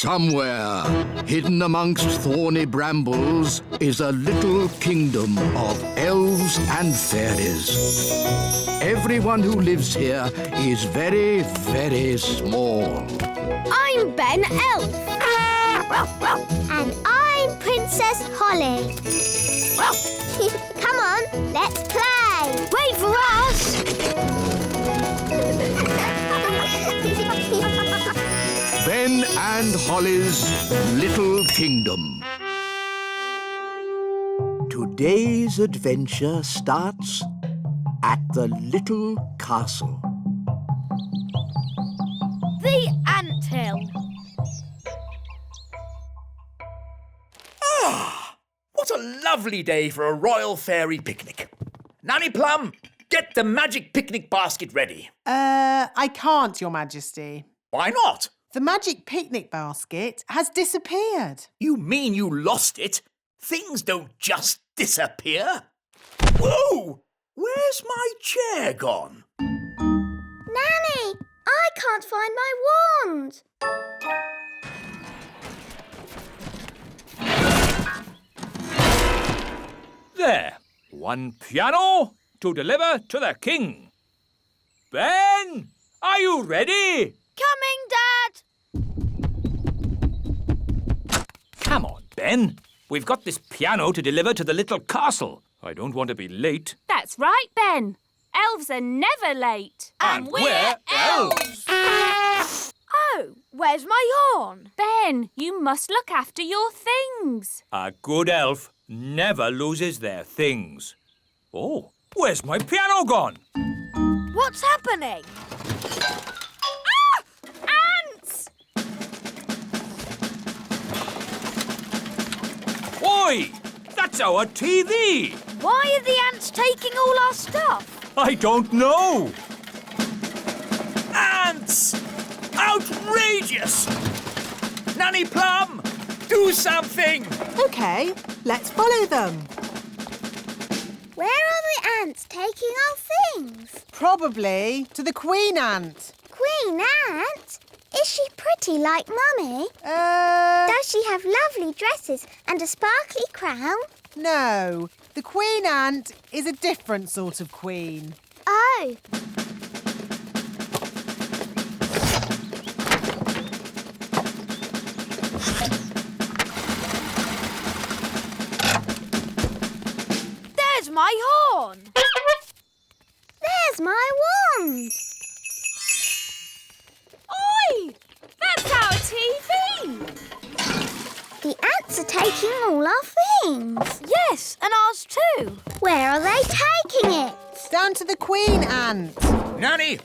Somewhere, hidden amongst thorny brambles, is a little kingdom of elves and fairies. Everyone who lives here is very, very small. I'm Ben Elf. And I'm Princess Holly. Come on, let's play. Wait for us. Ben and Holly's Little Kingdom. Today's adventure starts at the little castle. The anthill. What a lovely day for a royal fairy picnic. Nanny Plum, get the magic picnic basket ready. I can't, Your Majesty. Why not? The magic picnic basket has disappeared. You mean you lost it? Things don't just disappear. Whoa! Where's my chair gone? Nanny, I can't find my wand. There, one piano to deliver to the king. Ben, are you ready? Coming, Dad. Come on, Ben. We've got this piano to deliver to the little castle. I don't want to be late. That's right, Ben. Elves are never late. And we're elves. Oh, where's my horn? Ben, you must look after your things. A good elf never loses their things. Oh, where's my piano gone? What's happening? Ants! Oi! That's our TV! Why are the ants taking all our stuff? I don't know. Ants! Outrageous! Nanny Plum, do something! OK, let's follow them. Where are the ants taking our things? Probably to the Queen Ant. Queen Ant? Is she pretty like Mummy? Uh, Does she have lovely dresses and a sparkly crown? no. The Queen Ant is a different sort of queen. Oh. There's my horn. There's my wand. Oi! That's our TV! The ants are taking all our things. Yes, and ours too. Where are they taking it? Down to the Queen Ant. Nanny,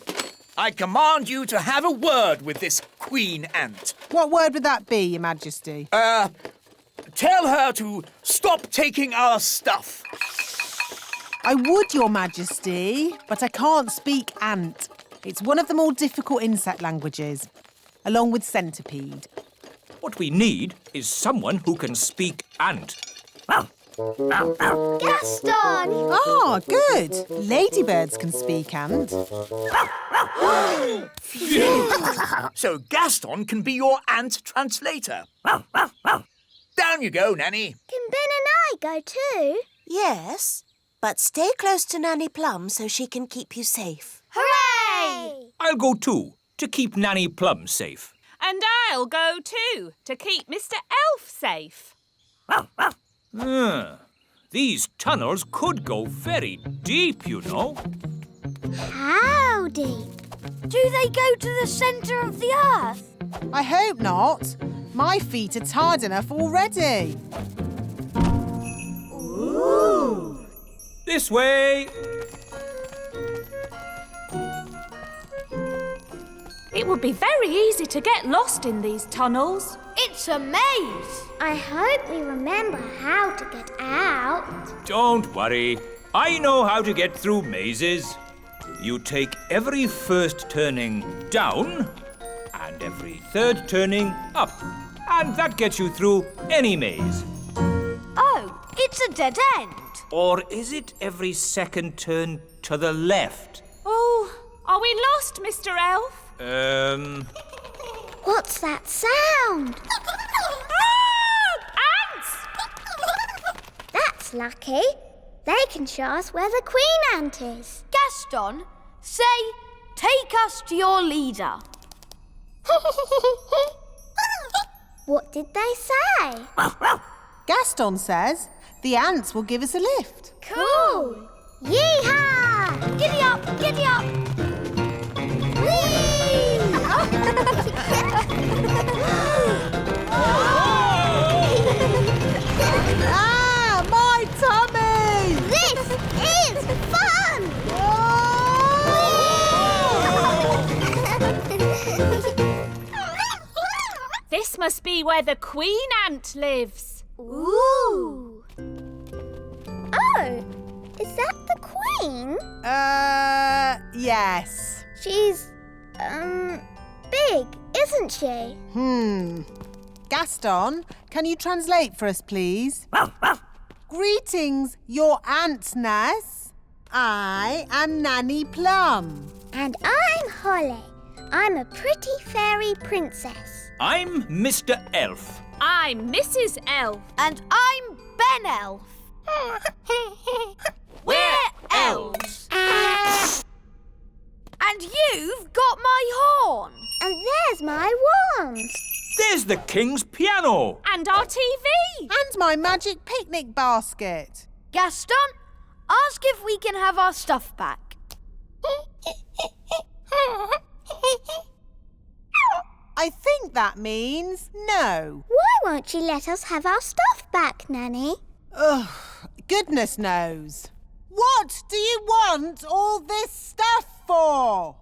I command you to have a word with this Queen Ant. What word would that be, Your Majesty? Tell her to stop taking our stuff. I would, Your Majesty, but I can't speak ant. It's one of the more difficult insect languages, along with centipede. What we need is someone who can speak ant. Gaston! Ah, good. Ladybirds can speak ant. So Gaston can be your ant translator. Down you go, Nanny. Can Ben and I go too? Yes, but stay close to Nanny Plum so she can keep you safe. Hooray! I'll go too, to keep Nanny Plum safe. And I'll go too, to keep Mr. Elf safe. These tunnels could go very deep, you know. How deep? Do they go to the centre of the earth? I hope not. My feet are tired enough already. Ooh! This way. It would be very easy to get lost in these tunnels. It's a maze. I hope we remember how to get out. Don't worry. I know how to get through mazes. You take every first turning down and every third turning up. And that gets you through any maze. Oh, it's a dead end. Or is it every second turn to the left? Oh, are we lost, Mr. Elf? What's that sound? Ants! That's lucky. They can show us where the queen ant is. Gaston, say, take us to your leader. What did they say? Gaston says the ants will give us a lift. Cool! Yee-haw! Giddy up, giddy up. Ah, my tummy! This is fun! This must be where the queen ant lives. Ooh! Oh, is that the queen? Yes. She's, big, isn't she? Gaston, can you translate for us, please? Greetings, your antness. I am Nanny Plum. And I'm Holly. I'm a pretty fairy princess. I'm Mr. Elf. I'm Mrs. Elf. And I'm Ben Elf. We're elves. And you've got my horn. And there's my wand. There's the king's piano. And our TV. And my magic picnic basket. Gaston, ask if we can have our stuff back. I think that means no. Why won't you let us have our stuff back, Nanny? Ugh, goodness knows. What do you want all this stuff for?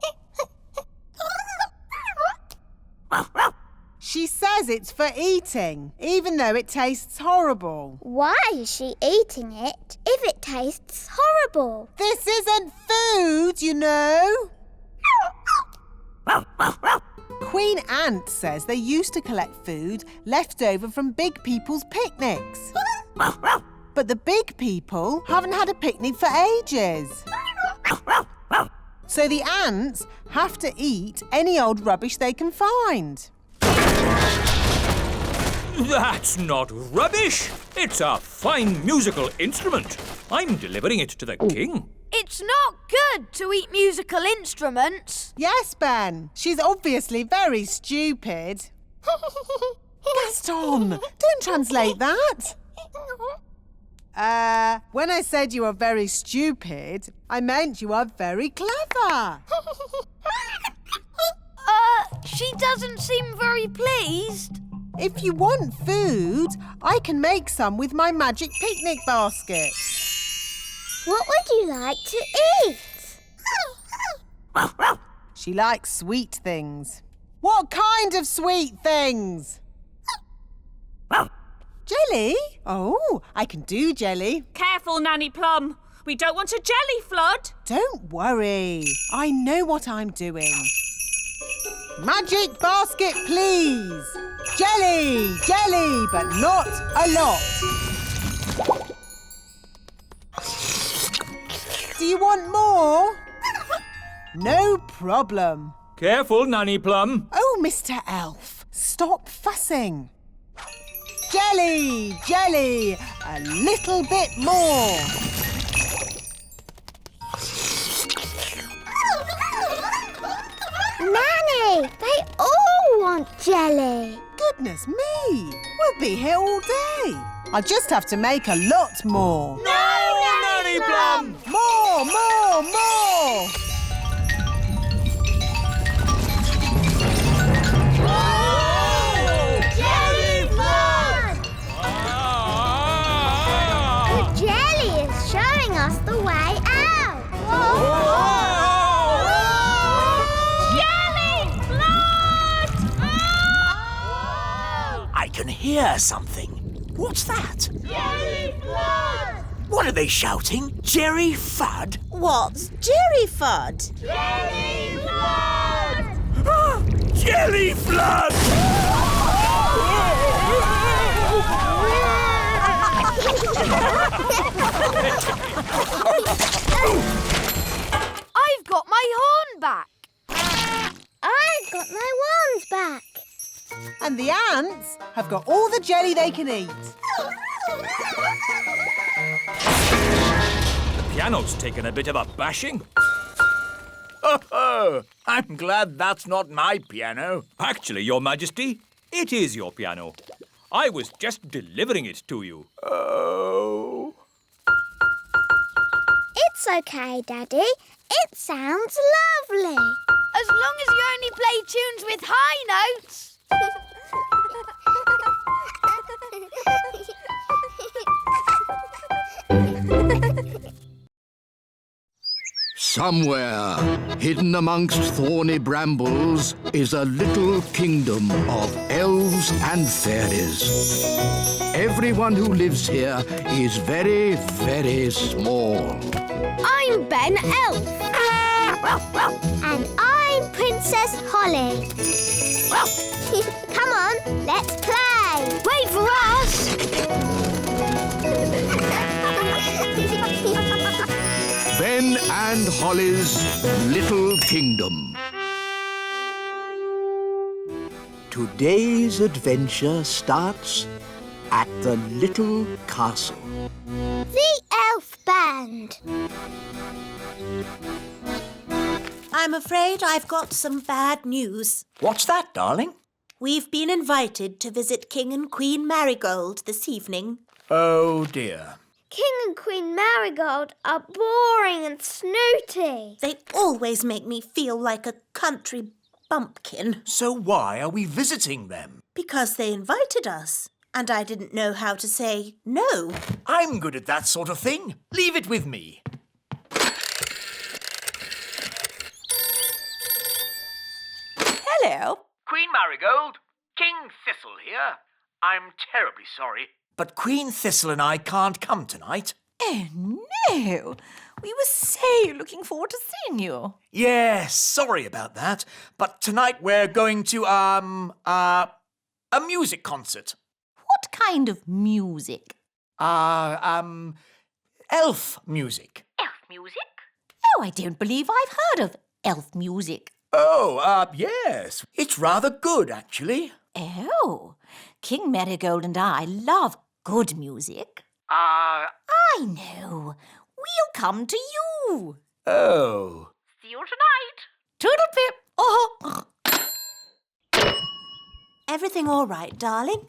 She says it's for eating, even though it tastes horrible. Why is she eating it if it tastes horrible? This isn't food, you know. Queen Ant says they used to collect food left over from big people's picnics. But the big people haven't had a picnic for ages. So the ants have to eat any old rubbish they can find. That's not rubbish. It's a fine musical instrument. I'm delivering it to the king. It's not good to eat musical instruments. Yes, Ben. She's obviously very stupid. Gaston, don't translate that. When I said you are very stupid, I meant you are very clever. She doesn't seem very pleased. If you want food, I can make some with my magic picnic basket. What would you like to eat? She likes sweet things. What kind of sweet things? Jelly? Oh, I can do jelly. Careful, Nanny Plum. We don't want a jelly flood. Don't worry. I know what I'm doing. Magic basket, please. Jelly, jelly, but not a lot. Do you want more? No problem. Careful, Nanny Plum. Oh, Mr. Elf, stop fussing. Jelly, jelly, a little bit more. Nanny, they all want jelly. Goodness me, we'll be here all day. I'll just have to make a lot more. No, Nanny Plum! More, more, more! Jelly flood! The jelly is showing us the way out. Jelly flood! I can hear something. What's that? Jelly flood! What are they shouting? Jerry Fudd? What's Jerry Fudd? Jelly flood! Jelly Flood! I've got my horn back. I've got my wands back. And the ants have got all the jelly they can eat. The piano's taken a bit of a bashing. Oh, I'm glad that's not my piano. Actually, Your Majesty, it is your piano. I was just delivering it to you. Oh. It's okay, Daddy. It sounds lovely. As long as you only play tunes with high notes. Somewhere, hidden amongst thorny brambles, is a little kingdom of elves and fairies. Everyone who lives here is very, very small. I'm Ben Elf. And I'm Princess Holly. Come on, let's play. Wait for us. Ben and Holly's Little Kingdom. Today's adventure starts at the little castle. The Elf Band. I'm afraid I've got some bad news. What's that, darling? We've been invited to visit King and Queen Marigold this evening. Oh, dear. King and Queen Marigold are boring and snooty. They always make me feel like a country bumpkin. So why are we visiting them? Because they invited us, and I didn't know how to say no. I'm good at that sort of thing. Leave it with me. Hello. Queen Marigold, King Thistle here. I'm terribly sorry, but Queen Thistle and I can't come tonight. Oh, no. We were so looking forward to seeing you. Yes, sorry about that. But tonight we're going to, a music concert. What kind of music? Elf music. Elf music? Oh, I don't believe I've heard of elf music. Oh, yes. It's rather good, actually. Oh, King Marigold and I love good music. I know. We'll come to you. Oh. See you tonight. Toodle-pip. Oh. Everything all right, darling?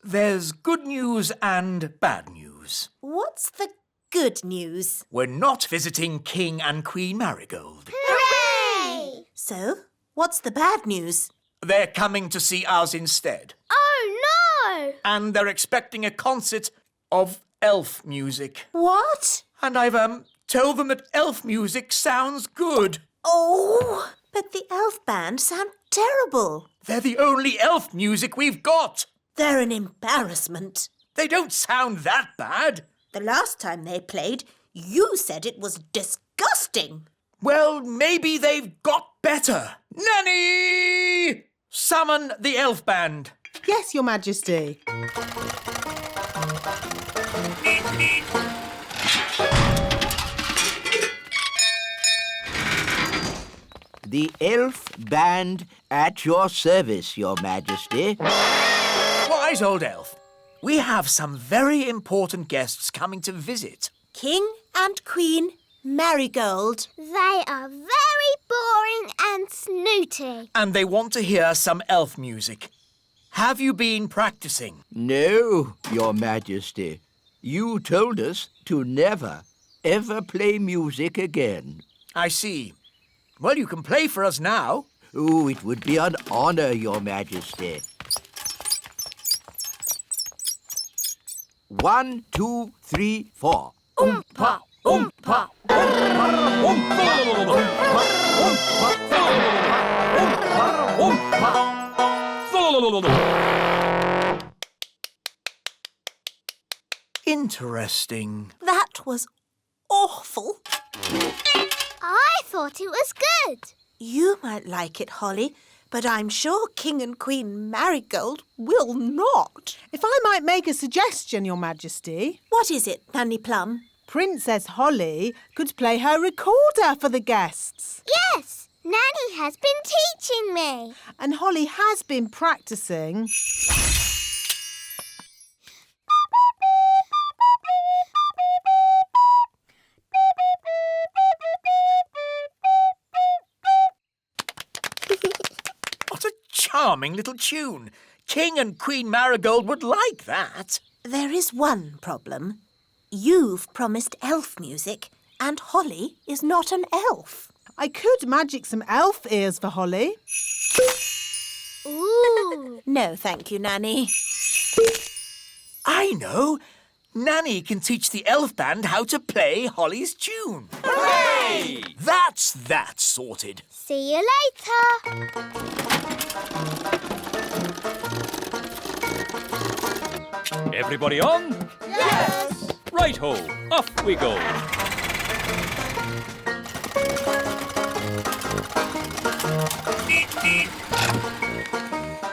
There's good news and bad news. What's the good news? We're not visiting King and Queen Marigold. Hooray! So, what's the bad news? They're coming to see us instead. Oh, no! And they're expecting a concert of elf music. What? And I've, told them that elf music sounds good. Oh, but the elf band sound terrible. They're the only elf music we've got. They're an embarrassment. They don't sound that bad. The last time they played, you said it was disgusting. Well, maybe they've got better. Nanny! Summon the elf band. Yes, Your Majesty. The elf band at your service, Your Majesty. Wise old elf. We have some very important guests coming to visit. King and Queen Marigold. They are very boring and snooty. And they want to hear some elf music. Have you been practicing? No, Your Majesty. You told us to never, ever play music again. I see. Well, you can play for us now. Oh, it would be an honor, Your Majesty. 1, 2, 3, 4. Oompa, oompa, Interesting. That was awful. I thought it was good. You might like it, Holly, but I'm sure King and Queen Marigold will not. If I might make a suggestion, Your Majesty. What is it, Nanny Plum? Princess Holly could play her recorder for the guests. Yes, Nanny has been teaching me. And Holly has been practicing. What a charming little tune. King and Queen Marigold would like that. There is one problem. You've promised elf music, and Holly is not an elf. I could magic some elf ears for Holly. Ooh. No, thank you, Nanny. I know. Nanny can teach the elf band how to play Holly's tune. Hooray! That's that sorted. See you later. Everybody on? Yes. Right-ho, off we go.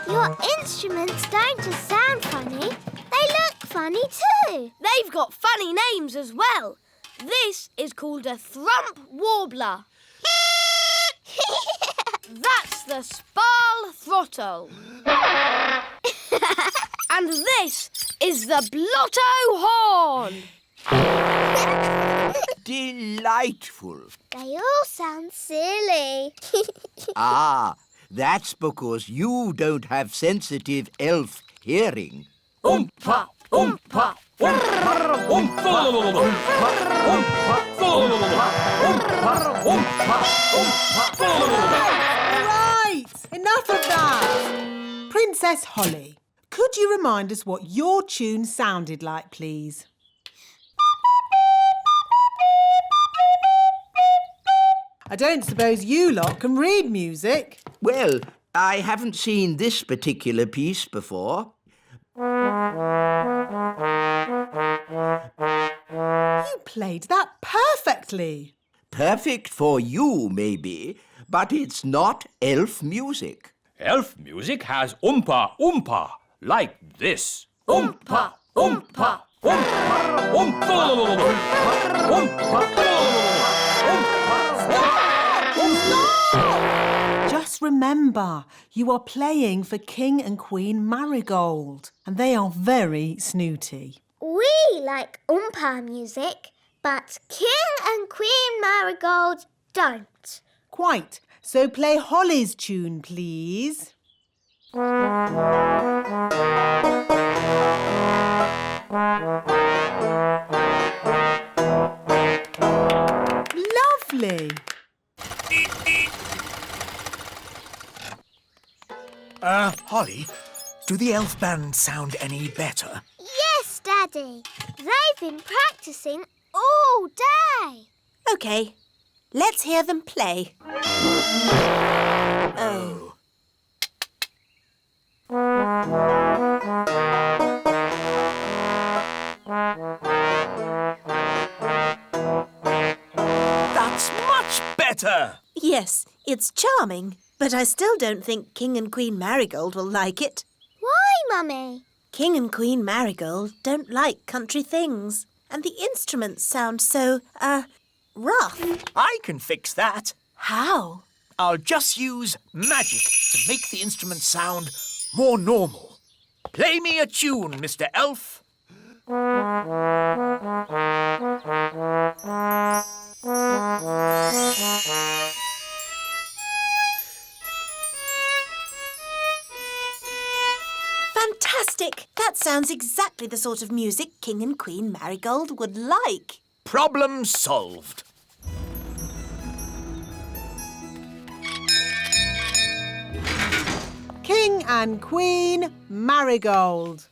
Your instruments don't just sound funny, they look funny too. They've got funny names as well. This is called a thrump warbler. That's the spal throttle. And this is the blotto horn. Delightful. They all sound silly. Ah, that's because you don't have sensitive elf hearing. Oompa, oompa, oompa, oompa, Right, enough of that. Princess Holly, could you remind us what your tune sounded like, please? I don't suppose you lot can read music. Well, I haven't seen this particular piece before. You played that perfectly. Perfect for you, maybe, but it's not elf music. Elf music has oompa, oompa, like this. Oompa, oompa, oompa, oompa, oompa. Just remember, you are playing for King and Queen Marigold, and they are very snooty. We like Oompa music, but King and Queen Marigold don't. Quite. So play Holly's tune, please. Lovely. Holly, do the elf band sound any better? Yes, Daddy. They've been practicing all day. OK, let's hear them play. Oh. That's much better. Yes, it's charming, but I still don't think King and Queen Marigold will like it. Why, Mummy? King and Queen Marigold don't like country things, and the instruments sound so, rough. I can fix that. How? I'll just use magic to make the instrument sound more normal. Play me a tune, Mr. Elf. Fantastic! That sounds exactly the sort of music King and Queen Marigold would like. Problem solved. King and Queen Marigold.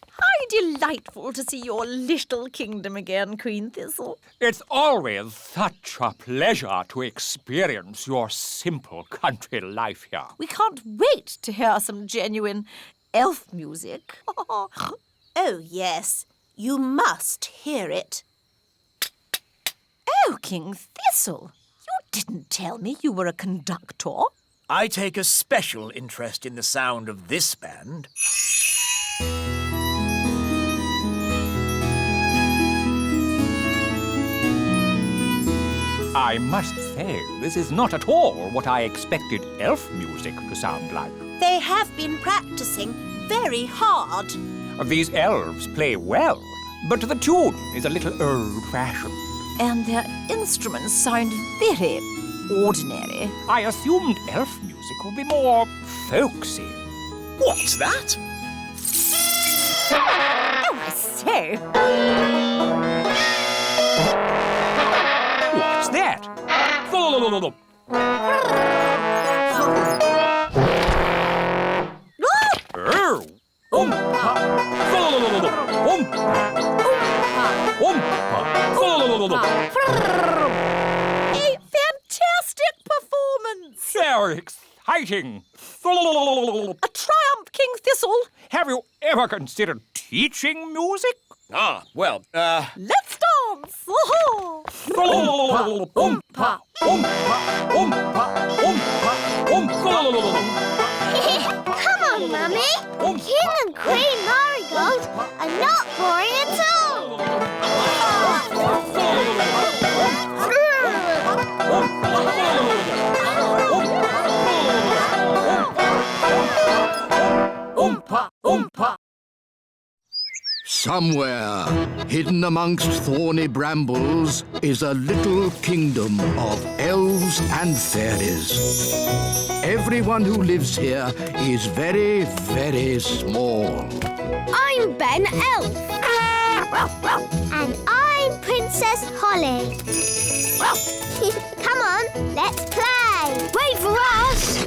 How delightful to see your little kingdom again, Queen Thistle. It's always such a pleasure to experience your simple country life here. We can't wait to hear some genuine elf music. Oh, yes. You must hear it. Oh, King Thistle, you didn't tell me you were a conductor. I take a special interest in the sound of this band. I must say, this is not at all what I expected elf music to sound like. They have been practicing very hard. These elves play well, but the tune is a little old-fashioned. And their instruments sound very ordinary. I assumed elf music would be more folksy. What's that? Oh, I say. What's that? A fantastic performance! Very exciting. A triumph, King Thistle. Have you ever considered teaching music? Ah, well, Let's dance. Oh-ho. Come on, Mummy. King and Queen Marigold are not boring at all. Somewhere, hidden amongst thorny brambles, is a little kingdom of elves and fairies. Everyone who lives here is very, very small. I'm Ben Elf. And I'm Princess Holly. Come on, let's play. Wait for us.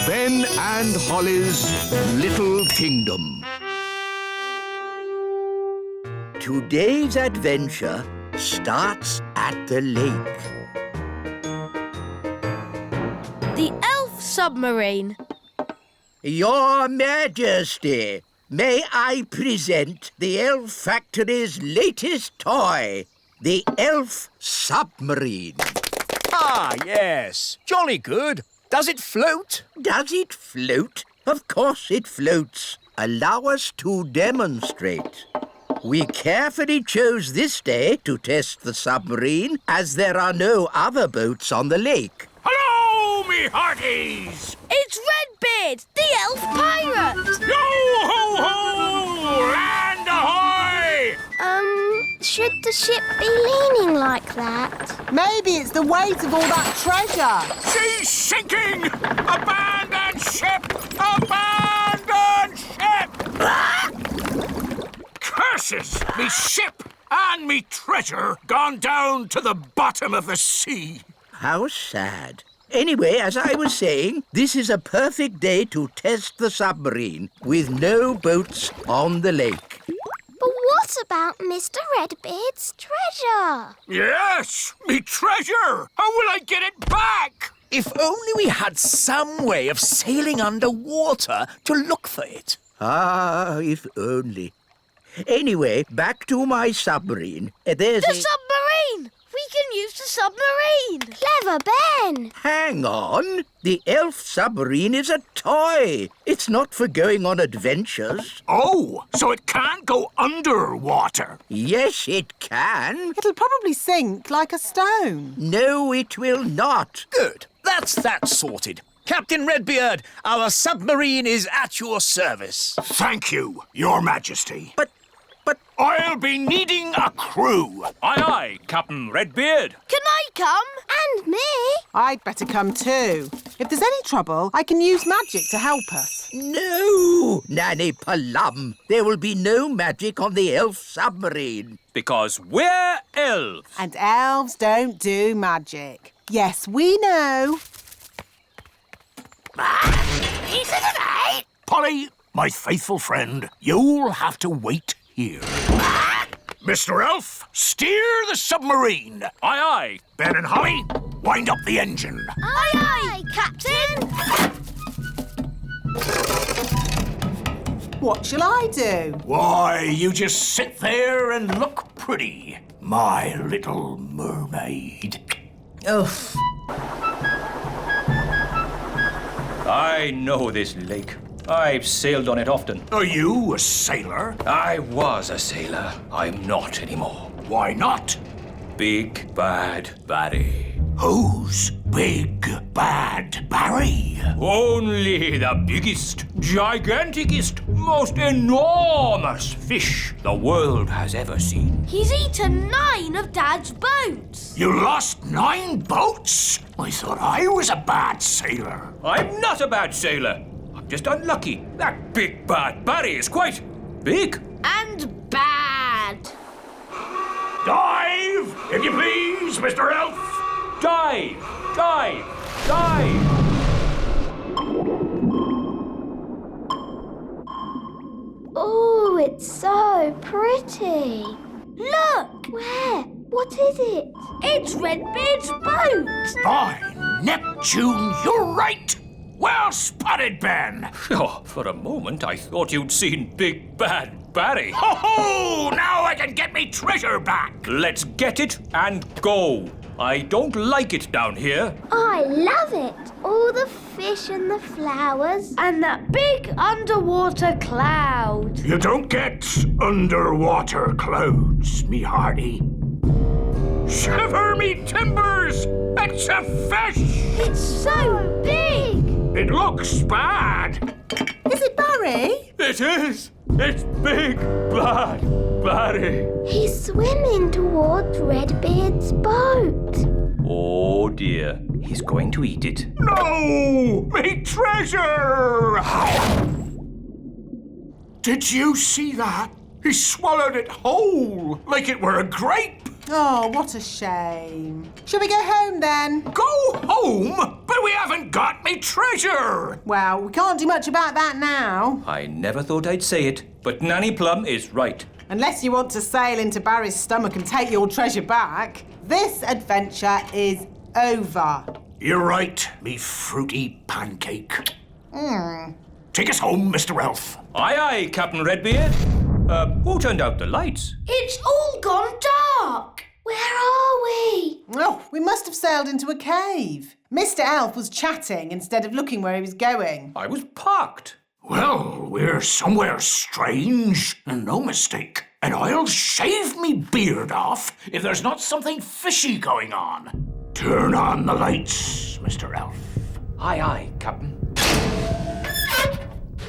Ben and Holly's Little Kingdom. Today's adventure starts at the lake. The Elf Submarine. Your Majesty, may I present the Elf Factory's latest toy, the Elf Submarine. ah, yes. Jolly good. Does it float? Does it float? Of course it floats. Allow us to demonstrate. We carefully chose this day to test the submarine, as there are no other boats on the lake. Hello, me hearties! It's Redbeard, the Elf Pirate. Yo-ho-ho! Land ahoy! Should the ship be leaning like that? Maybe it's the weight of all that treasure. She's sinking! Abandon ship! Abandon ship! Curses! Me ship and me treasure gone down to the bottom of the sea. How sad. Anyway, as I was saying, this is a perfect day to test the submarine with no boats on the lake. But what about Mr. Redbeard's treasure? Yes, me treasure! How will I get it back? If only we had some way of sailing underwater to look for it. Ah, if only. Anyway, back to my submarine. There's The submarine! We can use the submarine. Clever Ben. Hang on. The Elf Submarine is a toy. It's not for going on adventures. Oh, so it can't go underwater. Yes, it can. It'll probably sink like a stone. No, it will not. Good. That's that sorted. Captain Redbeard, our submarine is at your service. Thank you, Your Majesty. But I'll be needing a crew. Aye, aye, Captain Redbeard. Can I come? And me. I'd better come too. If there's any trouble, I can use magic to help us. no, Nanny Plum. There will be no magic on the Elf Submarine. Because we're elves. And elves don't do magic. Yes, we know. Polly, my faithful friend, you'll have to wait here. Mr. Elf, steer the submarine. Aye, aye. Ben and Holly, wind up the engine. Aye, aye, Captain. What shall I do? Why, you just sit there and look pretty, my little mermaid. Oh, I know this lake. I've sailed on it often. Are you a sailor? I was a sailor. I'm not anymore. Why not? Big Bad Barry. Who's Big Bad Barry? Only the biggest, giganticest, most enormous fish the world has ever seen. He's eaten 9 of Dad's boats. You lost 9 boats? I thought I was a bad sailor. I'm not a bad sailor. I'm just unlucky. That Big Bad Barry is quite big. And bad. Dive, if you please, Mr. Elf. Dive! Dive! Dive! Oh, it's so pretty. Look! Where? What is it? It's Redbeard's boat. By Neptune, you're right. Well spotted, Ben. Oh, for a moment I thought you'd seen Big Bad Barry. Ho ho! Now I can get me treasure back. Let's get it and go. I don't like it down here. I love it. All the fish and the flowers. And that big underwater cloud. You don't get underwater clouds, me hearty. Shiver me timbers! It's a fish! It's so big. It looks bad. Is it Barry? It is. It's Big Bad Barry. He's swimming towards Redbeard's boat. Oh dear. He's going to eat it. No! Me treasure! Did you see that? He swallowed it whole, like it were a grape. Oh, what a shame. Shall we go home then? Go home? But we haven't got me treasure. Well, we can't do much about that now. I never thought I'd say it, but Nanny Plum is right. Unless you want to sail into Barry's stomach and take your treasure back, this adventure is over. You're right, me fruity pancake. Take us home, Mr. Elf. Aye, aye, Captain Redbeard. Who turned out the lights? It's all gone dark. Where are we? Oh, we must have sailed into a cave. Mr. Elf was chatting instead of looking where he was going. I was parked. Well, we're somewhere strange, and no mistake. And I'll shave me beard off if there's not something fishy going on. Turn on the lights, Mr. Elf. Aye, aye, Captain.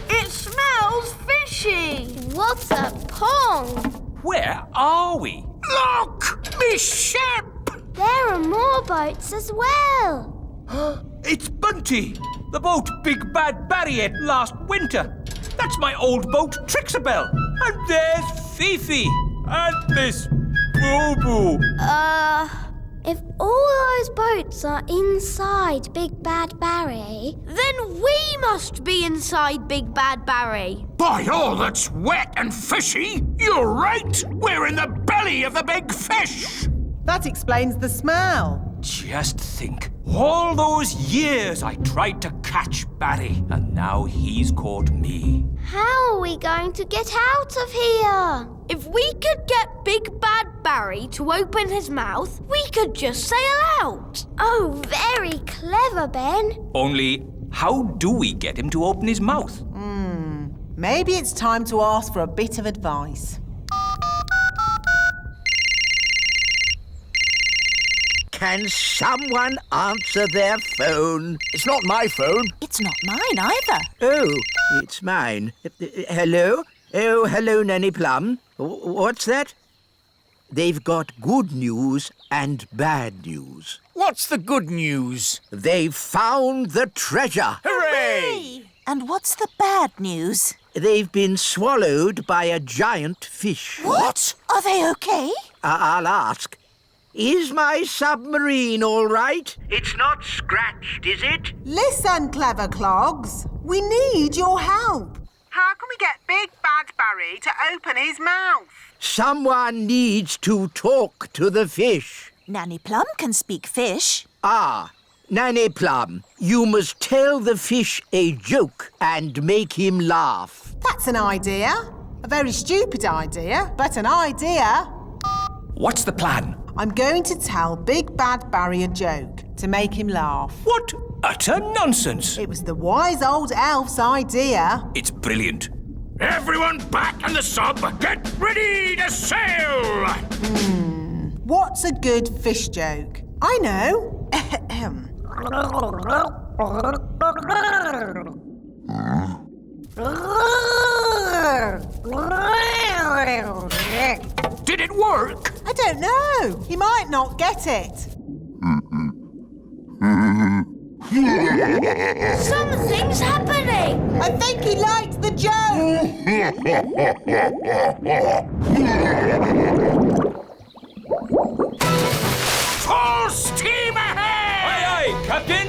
It smells fishy. What a pong! Where are we? Look! Me ship! There are more boats as well. It's Bunty, the boat Big Bad Barry ate last winter. That's my old boat, Trixabelle. And there's Fifi. And this Boo-Boo. If all those boats are inside Big Bad Barry, Then we must be inside Big Bad Barry. By all that's wet and fishy, you're right. We're in the belly of the big fish. That explains the smell. Just think, all those years I tried to catch Barry, and now he's caught me. how are we going to get out of here? If we could get Big Bad Barry to open his mouth, we could just sail out. Oh, very clever, Ben. Only, how do we get him to open his mouth? Maybe it's time to ask for a bit of advice. Can someone answer their phone? It's not my phone. It's not mine either. Oh, it's mine. Hello? Oh, hello, Nanny Plum. What's that? They've got good news and bad news. What's the good news? They've found the treasure. Hooray! And what's the bad news? They've been swallowed by a giant fish. What? Are they okay? I'll ask. Is my submarine all right? It's not scratched, is it? Listen, clever clogs. We need your help. How can we get Big Bad Barry to open his mouth? Someone needs to talk to the fish. Nanny Plum can speak fish. Ah, Nanny Plum, you must tell the fish a joke and make him laugh. That's an idea. A very stupid idea, but an idea. What's the plan? I'm going to tell Big Bad Barry a joke. to make him laugh. What utter nonsense! It was the wise old elf's idea. It's brilliant. Everyone back in the sub! Get ready to sail! What's a good fish joke? I know. Did it work? I don't know. He might not get it. Something's happening! I think he liked the joke. Full steam ahead! Aye, aye, Captain!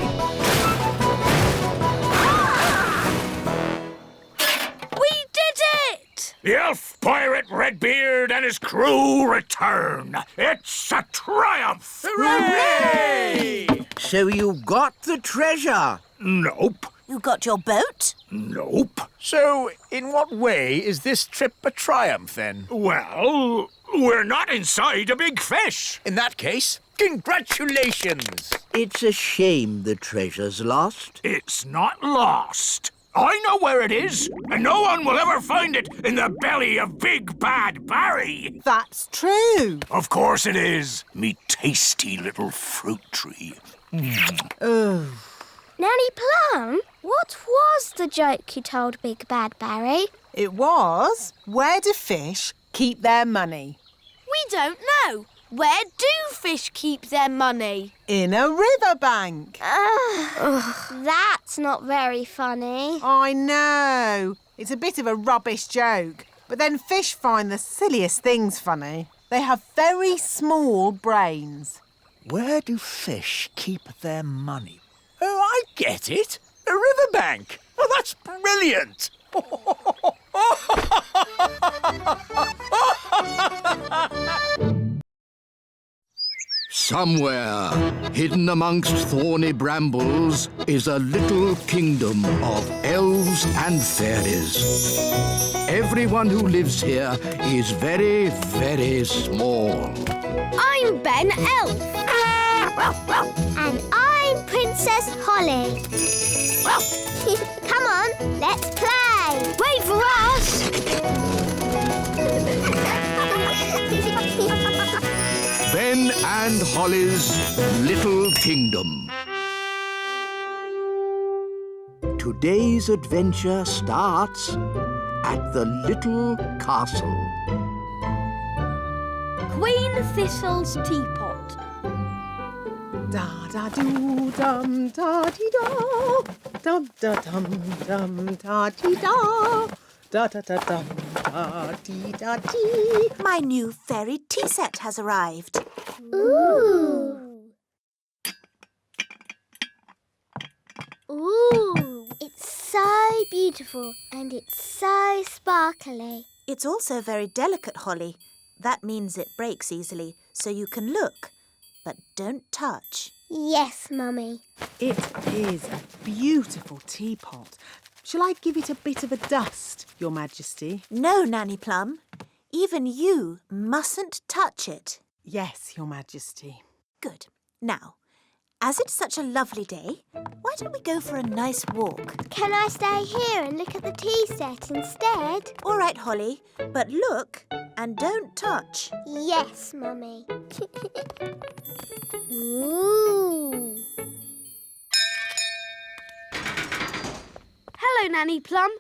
We did it! The Elf Pirate Redbeard and his crew return. It's a triumph! Hooray! So you got the treasure? Nope. You got your boat? Nope. So, in what way is this trip a triumph, then? Well, we're not inside a big fish. In that case, congratulations! It's a shame the treasure's lost. It's not lost. I know where it is, and no one will ever find it in the belly of Big Bad Barry. That's true. Of course it is, me tasty little fruit tree. Nanny Plum, what was the joke you told Big Bad Barry? It was, where do fish keep their money? We don't know. Where do fish keep their money? In a riverbank. That's not very funny. I know. It's a bit of a rubbish joke. But then fish find the silliest things funny. They have very small brains. Where do fish keep their money? Oh, I get it. A riverbank. Oh, that's brilliant. Somewhere, hidden amongst thorny brambles, is a little kingdom of elves and fairies. Everyone who lives here is very, very small. I'm Ben Elf. And I'm Princess Holly. Come on, let's play. Wait for us! Ben and Holly's Little Kingdom. Today's adventure starts at the little castle. Queen Thistle's teapot. Da da doo dum da dee da, dum da dum dum da dee da, da da da dum da dee da dee. My new fairy tea set has arrived. Ooh. Ooh. It's so beautiful and it's so sparkly. It's also very delicate, Holly. That means it breaks easily, so you can look, but don't touch. Yes, Mummy. It is a beautiful teapot. Shall I give it a bit of a dust, Your Majesty? No, Nanny Plum. Even you mustn't touch it. Yes, Your Majesty. Good. Now, as it's such a lovely day, why don't we go for a nice walk? Can I stay here and look at the tea set instead? All right, Holly, but look and don't touch. Yes, Mummy. Ooh. Hello, Nanny Plum.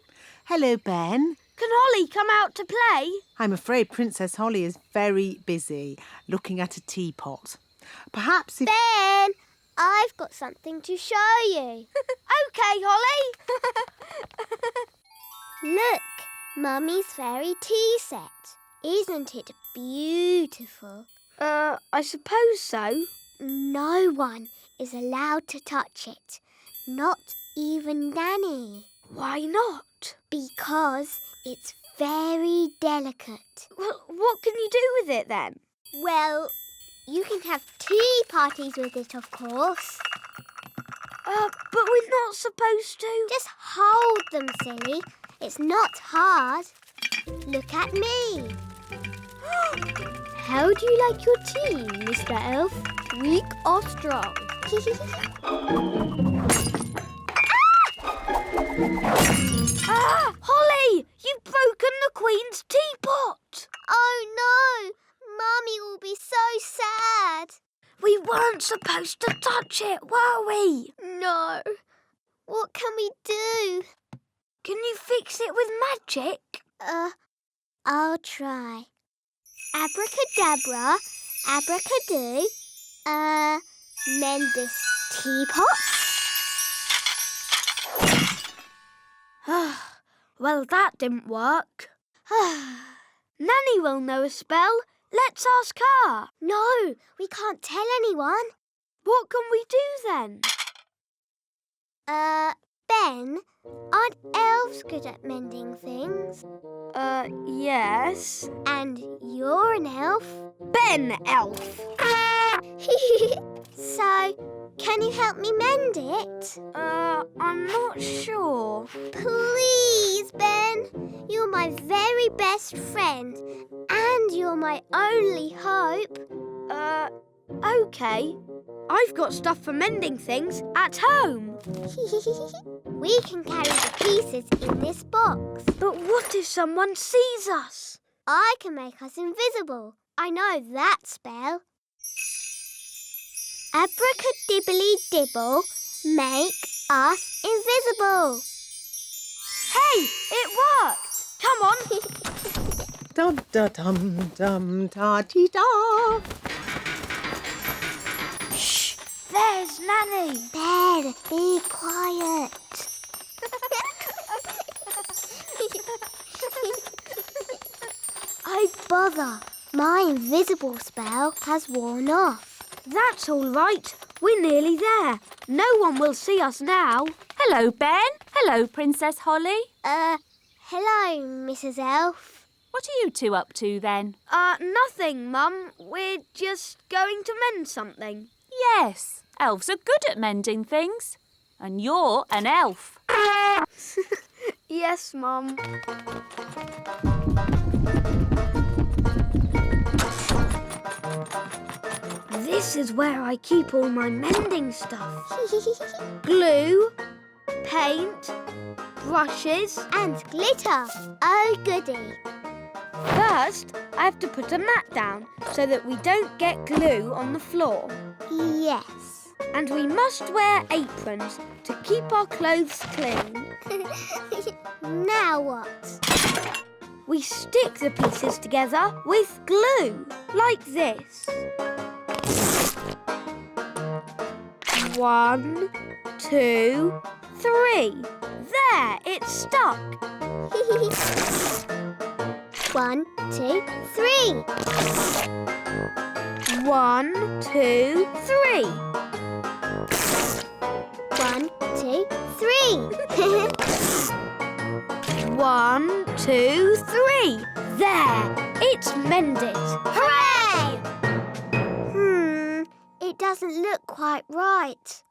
Hello, Ben. Can Holly come out to play? I'm afraid Princess Holly is very busy looking at a teapot. Perhaps if... Ben, I've got something to show you. OK, Holly. Look, Mummy's fairy tea set. Isn't it beautiful? I suppose so. No one is allowed to touch it. Not even Nanny. Why not? Because it's very delicate. Well, what can you do with it then? Well, you can have tea parties with it, of course. But we're not supposed to. Just hold them, silly. It's not hard. Look at me. How do you like your tea, Mr. Elf? Weak or strong? Ah! Holly! You've broken the Queen's teapot! Oh no! Mummy will be so sad. We weren't supposed to touch it, were we? No. What can we do? Can you fix it with magic? I'll try. Abracadabra, abracadoo. Mend this teapot. Well, that didn't work. Nanny will know a spell. Let's ask her. No, we can't tell anyone. What can we do then? Ben, aren't elves good at mending things? Yes. And you're an elf? Ben Elf. So, can you help me mend it? I'm not sure. Please, Ben. You're my very best friend. And you're my only hope. OK. I've got stuff for mending things at home. We can carry the pieces in this box. But what if someone sees us? I can make us invisible. I know that spell. Abracadibbly-dibble, make us invisible. Hey, it worked! Come on. Dum-da-dum-dum-ta-ti-da. Shh, there's Nanny. Ben, be quiet. Oh, bother. My invisible spell has worn off. That's all right. We're nearly there. No one will see us now. Hello, Ben. Hello, Princess Holly. Hello, Mrs. Elf. What are you two up to then? Nothing, Mum. We're just going to mend something. Yes, elves are good at mending things. And you're an elf. Yes, Mum. This is where I keep all my mending stuff. Glue, paint, brushes and glitter. Oh, goody. First, I have to put a mat down so that we don't get glue on the floor. Yes. And we must wear aprons to keep our clothes clean. Now what? We stick the pieces together with glue, like this. 1, 2, 3. There, it's stuck. 1, 2, 3. 1, 2, 3. 1, 2, 3. 1, 2, 3. There, it's mended. Hooray! It doesn't look quite right.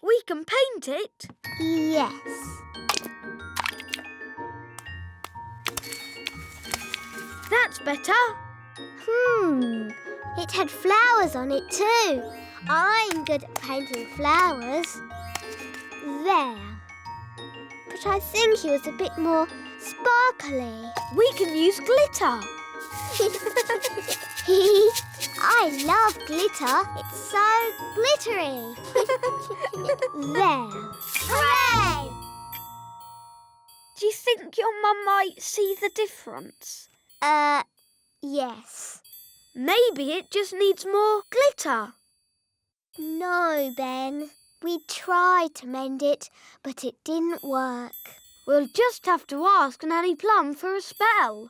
We can paint it. Yes. That's better. It had flowers on it too. I'm good at painting flowers. There. But I think it was a bit more sparkly. We can use glitter. I love glitter. It's so glittery. There. Hooray! Do you think your mum might see the difference? Yes. Maybe it just needs more glitter. No, Ben. We tried to mend it, but it didn't work. We'll just have to ask Nanny Plum for a spell.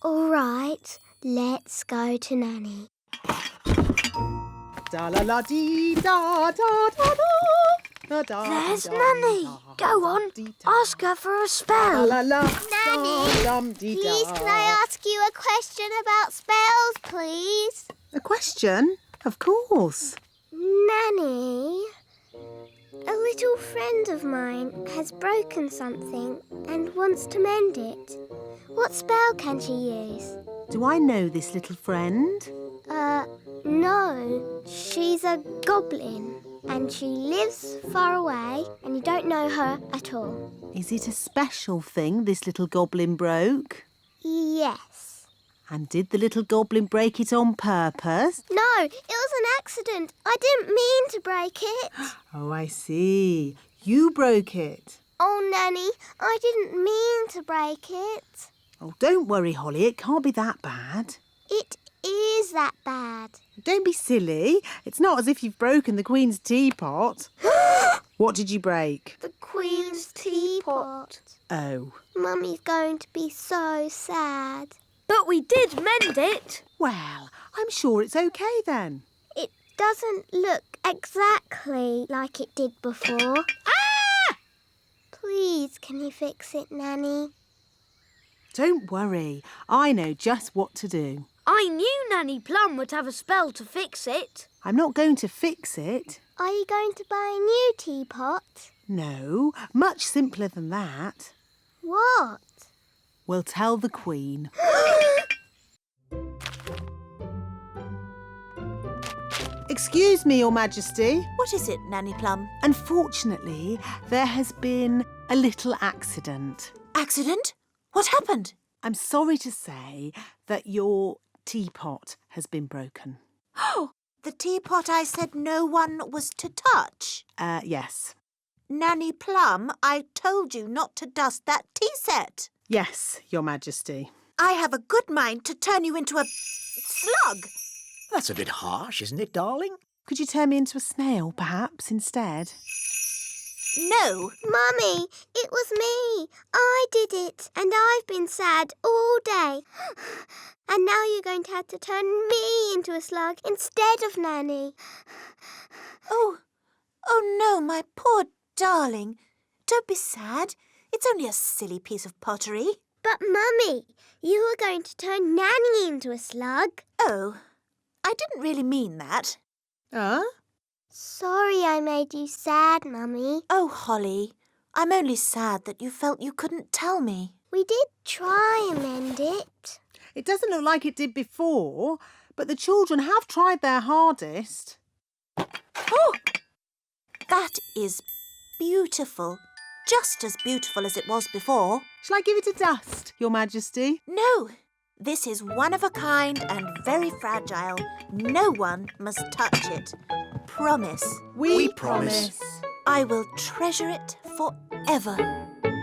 All right, let's go to Nanny. There's Nanny. Go on, ask her for a spell. Nanny, please can I ask you a question about spells, please? A question? Of course. Nanny, a little friend of mine has broken something and wants to mend it. What spell can she use? Do I know this little friend? No. She's a goblin. and she lives far away and you don't know her at all. Is it a special thing this little goblin broke? Yes. And did the little goblin break it on purpose? No, it was an accident. I didn't mean to break it. Oh, I see. You broke it. Oh, Nanny, I didn't mean to break it. Oh, don't worry, Holly. It can't be that bad. It is that bad. Don't be silly. It's not as if you've broken the Queen's teapot. What did you break? The Queen's teapot. Oh. Mummy's going to be so sad. But we did mend it. Well, I'm sure it's okay then. It doesn't look exactly like it did before. Ah! Please, can you fix it, Nanny? Don't worry. I know just what to do. I knew Nanny Plum would have a spell to fix it. I'm not going to fix it. Are you going to buy a new teapot? No, much simpler than that. What? We'll tell the Queen. Excuse me, Your Majesty. What is it, Nanny Plum? Unfortunately, there has been a little accident. Accident? What happened? I'm sorry to say that your teapot has been broken. Oh, the teapot I said no one was to touch. Yes. Nanny Plum, I told you not to dust that tea set. Yes, Your Majesty. I have a good mind to turn you into a slug. That's a bit harsh, isn't it, darling? Could you turn me into a snail, perhaps, instead? No. Mummy, it was me. I did it, and I've been sad all day. And now you're going to have to turn me into a slug instead of Nanny. Oh no, my poor darling. Don't be sad. It's only a silly piece of pottery. But, Mummy, you were going to turn Nanny into a slug. Oh, I didn't really mean that. Sorry I made you sad, Mummy. Oh, Holly, I'm only sad that you felt you couldn't tell me. We did try and mend it. It doesn't look like it did before, but the children have tried their hardest. Oh, that is beautiful. Just as beautiful as it was before. Shall I give it a dust, Your Majesty? No. This is one of a kind and very fragile. No one must touch it. Promise. We promise. I will treasure it forever.